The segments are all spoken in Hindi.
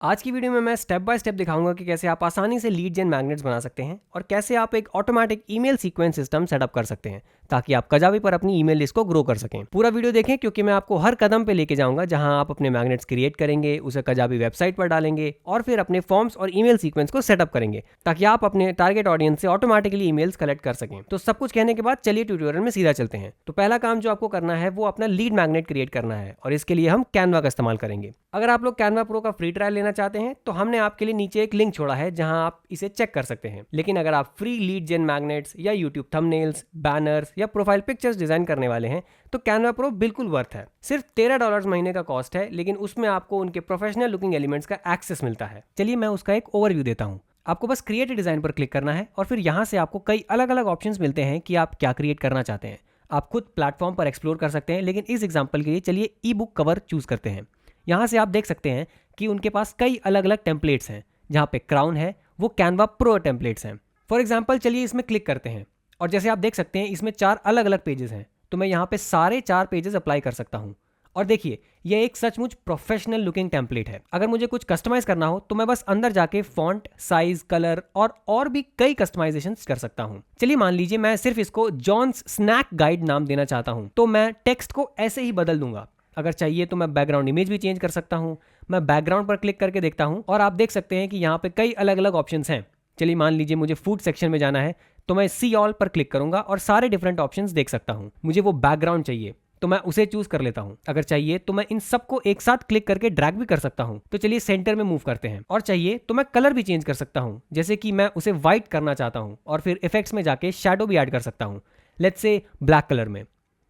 आज की वीडियो में मैं स्टेप बाय स्टेप दिखाऊंगा कि कैसे आप आसानी से लीड जेन मैग्नेट्स बना सकते हैं और कैसे आप एक automatic email sequence system setup कर सकते हैं ताकि आप कजाबी पर अपनी ईमेल लिस्ट को ग्रो कर सकें। पूरा वीडियो देखें क्योंकि मैं आपको हर कदम पे लेके जाऊंगा जहां आप अपने मैग्नेट्स क्रिएट करेंगे, उसे कजाबी वेबसाइट पर डालेंगे और फिर अपने फॉर्म्स और ईमेल सीक्वेंस को सेटअप करेंगे ताकि आप अपने टारगेट ऑडियंस से ऑटोमेटिकली ईमेल्स कलेक्ट कर सकें। तो सब कुछ कहने के बाद चलिए ट्यूटोरियल में सीधा चलते हैं। तो पहला काम जो आपको करना है वो अपना लीड मैग्नेट क्रिएट करना है और इसके लिए हम कैनवा का इस्तेमाल करेंगे। अगर आप लोग कैनवा प्रो का फ्री ट्रायल लेना चाहते हैं तो हमने आपके लिए नीचे एक लिंक छोड़ा है जहां आप इसे चेक कर सकते हैं। लेकिन अगर आप फ्री लीड जेन मैग्नेट्स या यूट्यूब थंबनेल्स, बैनर्स या प्रोफाइल पिक्चर्स डिजाइन करने वाले हैं तो कैनवा प्रो बिल्कुल वर्थ है। सिर्फ $13 महीने का कॉस्ट है, लेकिन उसमें आपको उनके प्रोफेशनल लुकिंग एलिमेंट्स का एक्सेस मिलता है। चलिए मैं उसका एक ओवरव्यू देता हूँ। आपको बस क्रिएट डिजाइन पर क्लिक करना है और फिर यहाँ से आपको कई अलग अलग ऑप्शंस मिलते हैं कि आप क्या क्रिएट करना चाहते हैं। आप खुद प्लेटफॉर्म पर एक्सप्लोर कर सकते हैं, लेकिन इस एग्जाम्पल के लिए चलिए ई बुक कवर चूज करते हैं। यहाँ से आप देख सकते हैं कि उनके पास कई अलग अलग टेम्पलेट्स हैं। जहाँ पे क्राउन है वो कैनवा प्रो टेम्पलेट्स हैं। फॉर एग्जाम्पल चलिए इसमें क्लिक करते हैं और जैसे आप देख सकते हैं इसमें 4 अलग अलग पेजेस हैं। तो मैं यहाँ पे सारे 4 पेजेस अप्लाई कर सकता हूँ और देखिए ये एक सचमुच प्रोफेशनल लुकिंग टेम्पलेट है। अगर मुझे कुछ कस्टमाइज करना हो तो मैं बस अंदर जाके फॉन्ट, साइज, कलर और भी कई कस्टमाइजेशन कर सकता हूँ। चलिए मान लीजिए मैं सिर्फ इसको जॉन्स स्नैक गाइड नाम देना चाहता हूँ, तो मैं टेक्स्ट को ऐसे ही बदल दूंगा। अगर चाहिए तो मैं बैकग्राउंड इमेज भी चेंज कर सकता हूँ। मैं बैकग्राउंड पर क्लिक करके देखता हूँ और आप देख सकते हैं कि यहाँ पे कई अलग अलग ऑप्शंस हैं। चलिए मान लीजिए मुझे फूड सेक्शन में जाना है तो मैं सी ऑल पर क्लिक करूंगा और सारे डिफरेंट ऑप्शंस देख सकता हूँ। मुझे वो बैकग्राउंड चाहिए तो मैं उसे चूज कर लेता हूँ। अगर चाहिए तो मैं इन सबको एक साथ क्लिक करके ड्रैग भी कर सकता हूँ। तो चलिए सेंटर में मूव करते हैं और चाहिए तो मैं कलर भी चेंज कर सकता हूँ, जैसे कि मैं उसे व्हाइट करना चाहता हूँ और फिर इफेक्ट्स में जाके शैडो भी ऐड कर सकता हूँ, लेट्स से ब्लैक कलर में।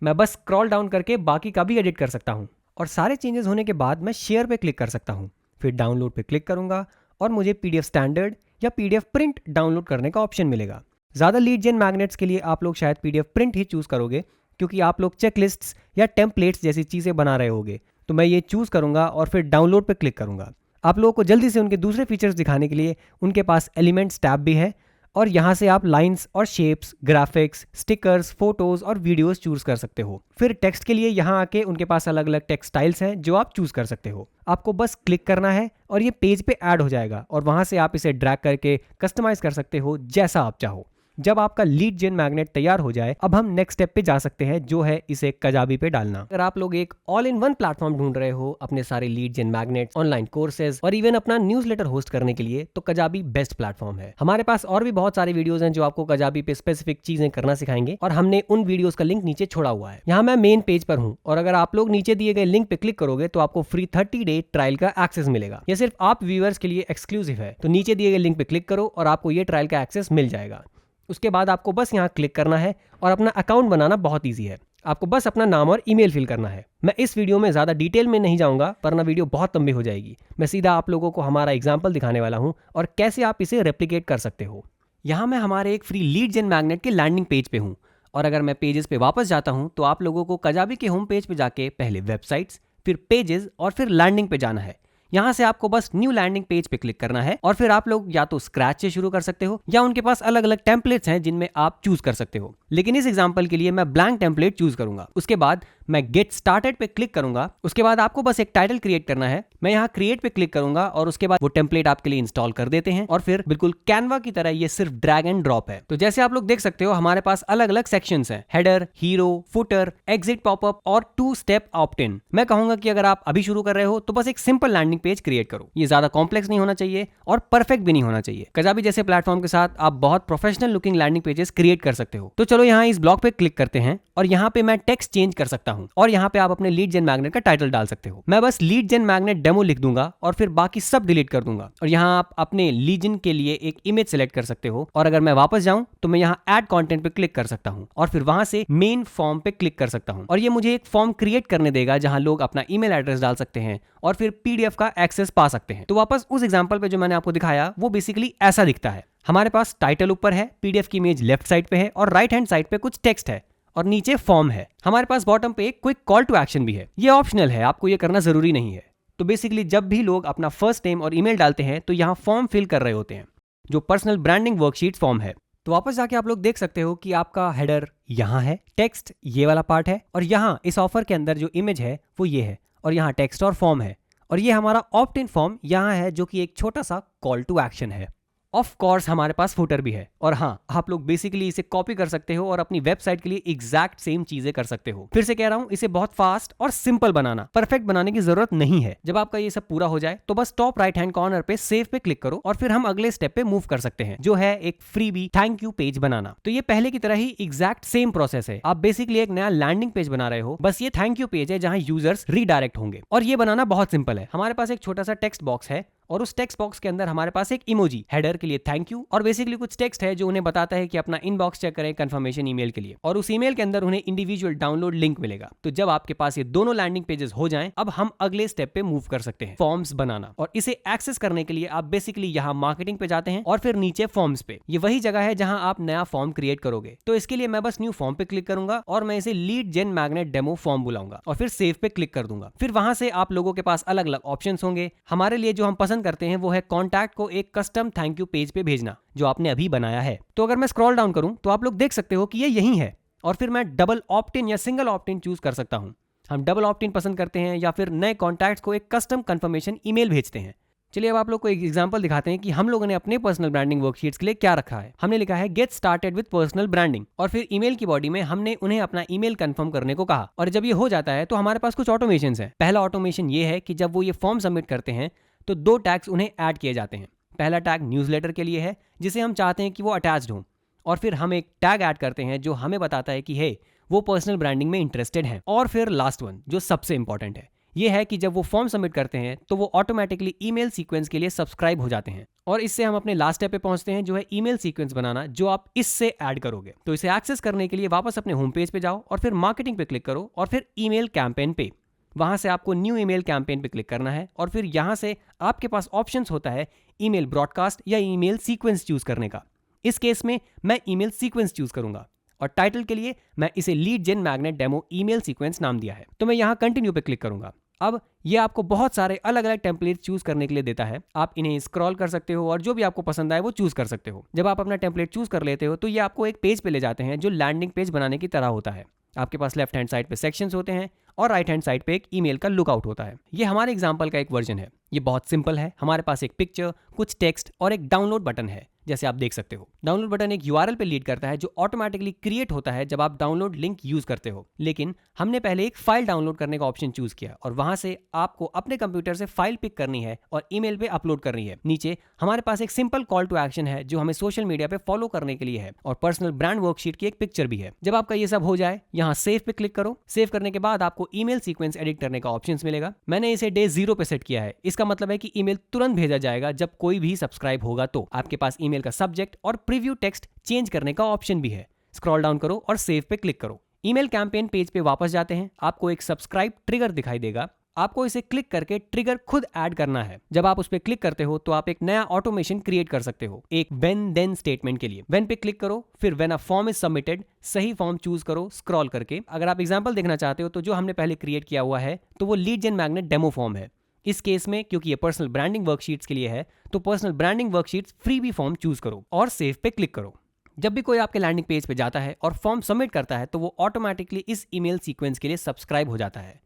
मैं बस स्क्रॉल डाउन करके बाकी का भी एडिट कर सकता हूँ और सारे चेंजेस होने के बाद मैं शेयर पे क्लिक कर सकता हूँ। फिर डाउनलोड पे क्लिक करूंगा और मुझे पीडीएफ स्टैंडर्ड या पीडीएफ प्रिंट डाउनलोड करने का ऑप्शन मिलेगा। ज़्यादा लीड जेन मैग्नेट्स के लिए आप लोग शायद पीडीएफ प्रिंट ही चूज़ करोगे क्योंकि आप लोग चेकलिस्ट्स या टेम्पलेट्स जैसी चीज़ें बना रहे होगे। तो मैं ये चूज़ करूंगा और फिर डाउनलोड पे क्लिक करूंगा। आप लोगों को जल्दी से उनके दूसरे फीचर्स दिखाने के लिए उनके पास एलिमेंट्स टैब भी है और यहाँ से आप लाइंस और शेप्स, ग्राफिक्स, स्टिकर्स, फोटोज और वीडियोस चूज कर सकते हो। फिर टेक्स्ट के लिए यहाँ आके उनके पास अलग अलग टेक्स्ट स्टाइल्स हैं जो आप चूज कर सकते हो। आपको बस क्लिक करना है और ये पेज पे ऐड हो जाएगा और वहां से आप इसे ड्रैग करके कस्टमाइज कर सकते हो जैसा आप चाहो। जब आपका लीड जेन मैग्नेट तैयार हो जाए अब हम नेक्स्ट स्टेप पे जा सकते हैं, जो है इसे कजाबी पे डालना। अगर आप लोग एक ऑल इन वन प्लेटफॉर्म ढूंढ रहे हो अपने सारे लीड जेन मैग्नेट, ऑनलाइन कोर्सेज और इवन अपना न्यूज़लेटर होस्ट करने के लिए, तो कजाबी बेस्ट प्लेटफॉर्म है। हमारे पास और भी बहुत सारे वीडियोस हैं जो आपको कजाबी पे स्पेसिफिक चीजें करना सिखाएंगे और हमने उन वीडियोस का लिंक नीचे छोड़ा हुआ है। यहाँ मैं मेन पेज पर हूँ और अगर आप लोग नीचे दिए गए लिंक पे क्लिक करोगे तो आपको फ्री 30 डे ट्रायल का एक्सेस मिलेगा। ये सिर्फ आप व्यूअर्स के लिए एक्सक्लूसिव है। तो नीचे दिए गए लिंक पे क्लिक करो और आपको ये ट्रायल का एक्सेस मिल जाएगा। उसके बाद आपको बस यहाँ क्लिक करना है और अपना अकाउंट बनाना बहुत ईजी है। आपको बस अपना नाम और ईमेल फिल करना है। मैं इस वीडियो में ज़्यादा डिटेल में नहीं जाऊँगा वरना वीडियो बहुत लंबी हो जाएगी। मैं सीधा आप लोगों को हमारा एग्जाम्पल दिखाने वाला हूँ और कैसे आप इसे रेप्लिकेट कर सकते हो। यहाँ मैं हमारे एक फ्री लीड जेन मैग्नेट के लैंडिंग पेज पे हूँ और अगर मैं पेजेस पे वापस जाता हूँ तो आप लोगों को कजाबी के होम पेज पे जाके पहले वेबसाइट्स, फिर पेजेस और फिर लैंडिंग पे जाना है। यहाँ से आपको बस न्यू लैंडिंग पेज पे क्लिक करना है और फिर आप लोग या तो स्क्रैच से शुरू कर सकते हो या उनके पास अलग अलग टेम्पलेट्स हैं जिनमें आप चूज कर सकते हो। लेकिन इस एग्जांपल के लिए मैं ब्लैंक टेम्पलेट चूज करूंगा। उसके बाद मैं गेट स्टार्टेड पे क्लिक करूंगा। उसके बाद आपको बस एक टाइटल क्रिएट करना है। मैं यहाँ क्रिएट पे क्लिक करूंगा और उसके बाद वो टेम्पलेट आपके लिए इंस्टॉल कर देते हैं और फिर बिल्कुल कैनवा की तरह ये सिर्फ ड्रैग एंड ड्रॉप है। तो जैसे आप लोग देख सकते हो हमारे पास अलग अलग सेक्शंस हैं, header, hero, footer, exit popup और 2 स्टेप ऑप्ट इन। मैं कहूंगा कि अगर आप अभी शुरू कर रहे हो तो बस एक सिंपल लैंडिंग पेज क्रिएट करो। ये ज्यादा कॉम्प्लेक्स नहीं होना चाहिए और परफेक्ट भी नहीं होना चाहिए। कजाबी जैसे प्लेटफॉर्म के साथ आप बहुत professional looking landing pages create कर सकते हो। तो चलो यहाँ इस ब्लॉक पे क्लिक करते हैं और यहाँ पे मैं टेक्स्ट चेंज कर सकता हूँ और यहाँ पे आप अपने लीड जेन मैग्नेट का टाइटल डाल सकते हो। मैं बस लीड जेन मैग्नेट डेमो लिख दूंगा और फिर बाकी सब डिलीट कर दूंगा और यहाँ आप अपने लीजन के लिए एक इमेज सेलेक्ट कर सकते हो और अगर मैं वापस जाऊं तो मैं यहाँ ऐड कंटेंट पे क्लिक कर सकता हूँ और फिर वहां से मेन फॉर्म पे क्लिक कर सकता हूँ और ये मुझे एक फॉर्म क्रिएट करने देगा जहां लोग अपना ईमेल एड्रेस डाल सकते हैं और फिर पीडीएफ का एक्सेस पा सकते हैं। तो वापस उस एग्जांपल पे जो मैंने आपको दिखाया वो बेसिकली ऐसा दिखता है। हमारे पास टाइटल ऊपर है, पीडीएफ की इमेज लेफ्ट साइड पे है और राइट हैंड साइड पे कुछ टेक्स्ट है और नीचे फॉर्म है। हमारे पास बॉटम पे एक क्विक कॉल टू एक्शन भी है। ये ऑप्शनल है, आपको ये करना जरूरी नहीं है। तो बेसिकली जब भी लोग अपना फर्स्ट नेम और ईमेल डालते हैं तो यहाँ फॉर्म फिल कर रहे होते हैं जो पर्सनल ब्रांडिंग वर्कशीट फॉर्म है। तो वापस जाके आप लोग देख सकते हो कि आपका हेडर यहाँ है, टेक्स्ट ये वाला पार्ट है और यहाँ इस ऑफर के अंदर जो इमेज है वो ये है और यहाँ टेक्स्ट और फॉर्म है और ये हमारा ऑप्ट इन फॉर्म यहाँ है, जो कि एक छोटा सा कॉल टू एक्शन है। ऑफ कोर्स हमारे पास फुटर भी है, और हाँ, आप लोग बेसिकली इसे कॉपी कर सकते हो और अपनी वेबसाइट के लिए एग्जैक्ट सेम चीजें कर सकते हो। फिर से कह रहा हूं, इसे बहुत फास्ट और सिंपल बनाना, परफेक्ट बनाने की जरूरत नहीं है। जब आपका ये सब पूरा हो जाए तो बस टॉप राइट हैंड कॉर्नर पे सेव पे क्लिक करो और फिर हम अगले स्टेप पे मूव कर सकते हैं, जो है एक फ्रीबी थैंक यू पेज बनाना। तो ये पहले की तरह ही एग्जैक्ट सेम प्रोसेस है। आप बेसिकली एक नया लैंडिंग पेज बना रहे हो, बस ये थैंक यू पेज है जहां यूजर्स रीडायरेक्ट होंगे। और ये बनाना बहुत सिंपल है। हमारे पास एक छोटा सा टेक्स्ट बॉक्स है और उस टेक्स्ट बॉक्स के अंदर हमारे पास एक इमोजी, हेडर के लिए थैंक यू, और बेसिकली कुछ टेक्स्ट है जो उन्हें बताता है कि अपना इनबॉक्स चेक करें कंफर्मेशन ईमेल के लिए, और उस ईमेल के अंदर उन्हें इंडिविजुअल डाउनलोड लिंक मिलेगा। तो जब आपके पास ये दोनों लैंडिंग पेजेस हो जाएं, अब हम अगले स्टेप पे मूव कर सकते हैं, फॉर्म्स बनाना। और इसे एक्सेस करने के लिए आप बेसिकली यहाँ मार्केटिंग पे जाते हैं और फिर नीचे फॉर्म्स पे। ये वही जगह है जहां आप नया फॉर्म क्रिएट करोगे। तो इसके लिए मैं बस न्यू फॉर्म पे क्लिक करूंगा और मैं इसे लीड जेन मैग्नेट डेमो फॉर्म बुलाऊंगा और फिर सेव पे क्लिक कर दूंगा। फिर वहां से आप लोगों के पास अलग अलग ऑप्शंस होंगे। हमारे लिए जो हम पसंद करते हैं वो है कॉन्टैक्ट को एक कस्टम थैंक यू पेज पे भेजना, जो आपने अभी बनाया है। तो अगर मैं स्क्रॉल डाउन करूं तो आप लोग देख सकते हो कि ये यही है, और फिर मैं डबल ऑप्ट इन या सिंगल ऑप्ट इन चूज कर सकता हूं। हम डबल ऑप्ट इन पसंद करते हैं या फिर नए कॉन्टैक्ट्स को एक कस्टम कंफर्मेशन ईमेल भेजते हैं। चलिए अब आप लोग को एक एग्जांपल दिखाते हैं कि हम लोगों ने अपने पर्सनल ब्रांडिंग वर्कशीट्स के लिए क्या रखा है। हमने लिखा है get started with personal branding, और फिर ईमेल की बॉडी में हमने उन्हें अपना ईमेल कंफर्म करने को कहा। और जब ये हो जाता है तो हमारे पास कुछ ऑटोमेशंस हैं। पहला ऑटोमेशन ये है कि जब वो ये फॉर्म सबमिट करते हैं तो 2 टैग्स उन्हें ऐड किए जाते हैं। पहला टैग न्यूज़लेटर के लिए है, जिसे हम चाहते हैं कि वो अटैच्ड हो, और फिर हम एक टैग ऐड करते हैं जो हमें बताता है कि हे, वो पर्सनल ब्रांडिंग में इंटरेस्टेड है। और फिर लास्ट वन जो सबसे इंपॉर्टेंट है, ये है कि जब वो फॉर्म सबमिट करते हैं तो वो ऑटोमेटिकली ईमेल सीक्वेंस के लिए सब्सक्राइब हो जाते हैं। और इससे हम अपने लास्ट स्टेप पे पहुंचते हैं, जो है ईमेल सीक्वेंस बनाना, जो आप इससे ऐड करोगे। तो इसे एक्सेस करने के लिए वापस अपने होम पेज पे जाओ और फिर मार्केटिंग पे क्लिक करो और फिर ईमेल कैंपेन पे। वहां से आपको न्यू ईमेल कैंपेन पे क्लिक करना है और फिर यहां से आपके पास ऑप्शंस होता है ईमेल ब्रॉडकास्ट या ईमेल सीक्वेंस चूज करने का। इस केस में मैं ईमेल सीक्वेंस चूज करूंगा, और टाइटल के लिए मैं इसे लीड जेन मैग्नेट डेमो ईमेल सीक्वेंस नाम दिया है। तो मैं यहां कंटिन्यू पे क्लिक करूंगा। अब ये आपको बहुत सारे अलग अलग टेम्पलेट चूज करने के लिए देता है। आप इन्हें स्क्रॉल कर सकते हो और जो भी आपको पसंद आए वो चूज कर सकते हो। जब आप अपना टेम्पलेट चूज कर लेते हो तो ये आपको एक पेज पे ले जाते हैं जो लैंडिंग पेज बनाने की तरह होता है। आपके पास लेफ्ट हैंड साइड पे सेक्शंस होते हैं और राइट हैंड साइड पे एक ईमेल का लुकआउट होता है। ये हमारे एग्जांपल का एक वर्जन है। ये बहुत सिंपल है। हमारे पास एक पिक्चर, कुछ टेक्स्ट और एक डाउनलोड बटन है, जैसे आप देख सकते हो। डाउनलोड बटन एक यूआरएल पे लीड करता है जो ऑटोमेटिकली क्रिएट होता है जब आप डाउनलोड लिंक यूज करते हो। लेकिन हमने पहले एक फाइल डाउनलोड करने का ऑप्शन चूज किया और वहां से आपको अपने कंप्यूटर से फाइल पिक करनी है और ईमेल पे अपलोड करनी है। नीचे हमारे पास एक सिंपल कॉल टू एक्शन है जो हमें सोशल मीडिया पे फॉलो करने के लिए है, और पर्सनल ब्रांड वर्कशीट की एक पिक्चर भी है। जब आपका ये सब हो जाए, यहाँ सेव पे क्लिक करो। सेव करने के बाद आपको ईमेल सीक्वेंस एडिट करने का ऑप्शन मिलेगा। मैंने इसे डे 0 पे सेट किया है। इसका मतलब है कि ईमेल तुरंत भेजा जाएगा जब कोई भी सब्सक्राइब होगा। तो आपके पास ईमेल का सब्जेक्ट और प्रीव्यू टेक्स्ट चेंज करने का ऑप्शन भी है। स्क्रॉल डाउन करो और सेव पे क्लिक करो। ईमेल कैंपेन पेज पे वापस जाते हैं। आपको एक सब्सक्राइब ट्रिगर दिखाई देगा। आपको इसे क्लिक करके ट्रिगर खुद ऐड करना है। जब आप उस पर क्लिक करते हो तो आप एक नया ऑटोमेशन क्रिएट कर सकते हो, एक व्हेन देन स्टेटमेंट के लिए। व्हेन पे क्लिक करो, फिर when a form is submitted, सही फॉर्म चूज करो स्क्रॉल करके। अगर आप एग्जांपल देखना चाहते हो तो जो हमने पहले क्रिएट किया हुआ है तो वो लीड जेन मैग्नेट डेमो फॉर्म है। इस केस में क्योंकि ये पर्सनल ब्रांडिंग वर्कशीट्स के लिए है तो personal branding worksheets freebie form choose करो और सेव पे क्लिक करो। जब भी कोई आपके लैंडिंग पेज पे जाता है और फॉर्म सबमिट करता है तो वो ऑटोमेटिकली इस ईमेल सीक्वेंस के लिए सब्सक्राइब हो जाता है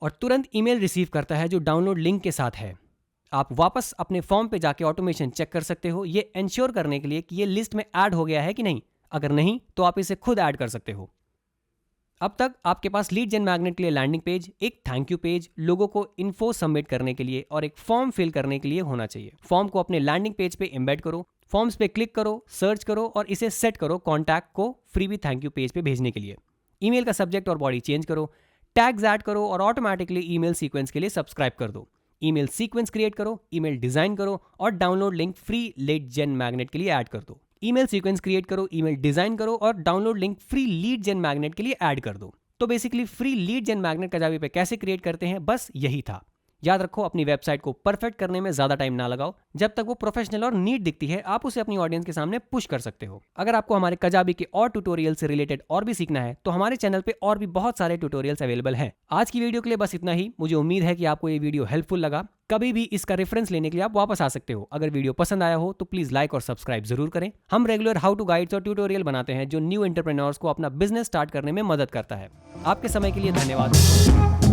और तुरंत ईमेल रिसीव करता है जो डाउनलोड लिंक के साथ है। आप वापस अपने फॉर्म पे जाके ऑटोमेशन चेक कर सकते हो, ये इंश्योर करने के लिए कि ये लिस्ट में ऐड हो गया है कि नहीं। अगर नहीं तो आप इसे खुद ऐड कर सकते हो। अब तक आपके पास लीड जेन मैग्नेट के लिए लैंडिंग पेज, एक थैंक यू पेज, लोगों को इन्फो सबमिट करने के लिए और एक फॉर्म फिल करने के लिए होना चाहिए। फॉर्म को अपने लैंडिंग पेज पे एम्बेड करो, फॉर्म्स पे क्लिक करो, सर्च करो और इसे सेट करो कॉन्टैक्ट को फ्रीबी थैंक यू पेज पे भेजने के लिए। ईमेल का सब्जेक्ट और बॉडी चेंज करो, टैग्स ऐड करो और ऑटोमेटिकली ईमेल सीक्वेंस के लिए सब्सक्राइब कर दो। ईमेल सीक्वेंस क्रिएट करो, ईमेल डिजाइन करो और डाउनलोड लिंक फ्री लीड जेन मैग्नेट के लिए ऐड कर दो। ईमेल सीक्वेंस क्रिएट करो, ईमेल डिजाइन करो और डाउनलोड लिंक फ्री लीड जेन मैग्नेट के लिए ऐड कर दो। तो बेसिकली फ्री लीड जेन मैग्नेट काजाबी पे कैसे क्रिएट करते हैं, बस यही था। याद रखो, अपनी वेबसाइट को परफेक्ट करने में ज्यादा टाइम ना लगाओ। जब तक वो प्रोफेशनल और नीट दिखती है आप उसे अपनी ऑडियंस के सामने पुश कर सकते हो। अगर आपको हमारे काजाबी के और ट्यूटोरियल से रिलेटेड और भी सीखना है तो हमारे चैनल पे और भी बहुत सारे ट्यूटोरियल्स अवेलेबल हैं। आज की वीडियो के लिए बस इतना ही। मुझे उम्मीद है कि आपको ये वीडियो हेल्पफुल लगा। कभी भी इसका रेफरेंस लेने के लिए आप वापस आ सकते हो। अगर वीडियो पसंद आया हो तो प्लीज लाइक और सब्सक्राइब जरूर करें। हम रेगुलर हाउ टू गाइड्स और ट्यूटोरियल बनाते हैं जो न्यू एंटरप्रेन्योर्स को अपना बिजनेस स्टार्ट करने में मदद करता है। आपके समय के लिए धन्यवाद।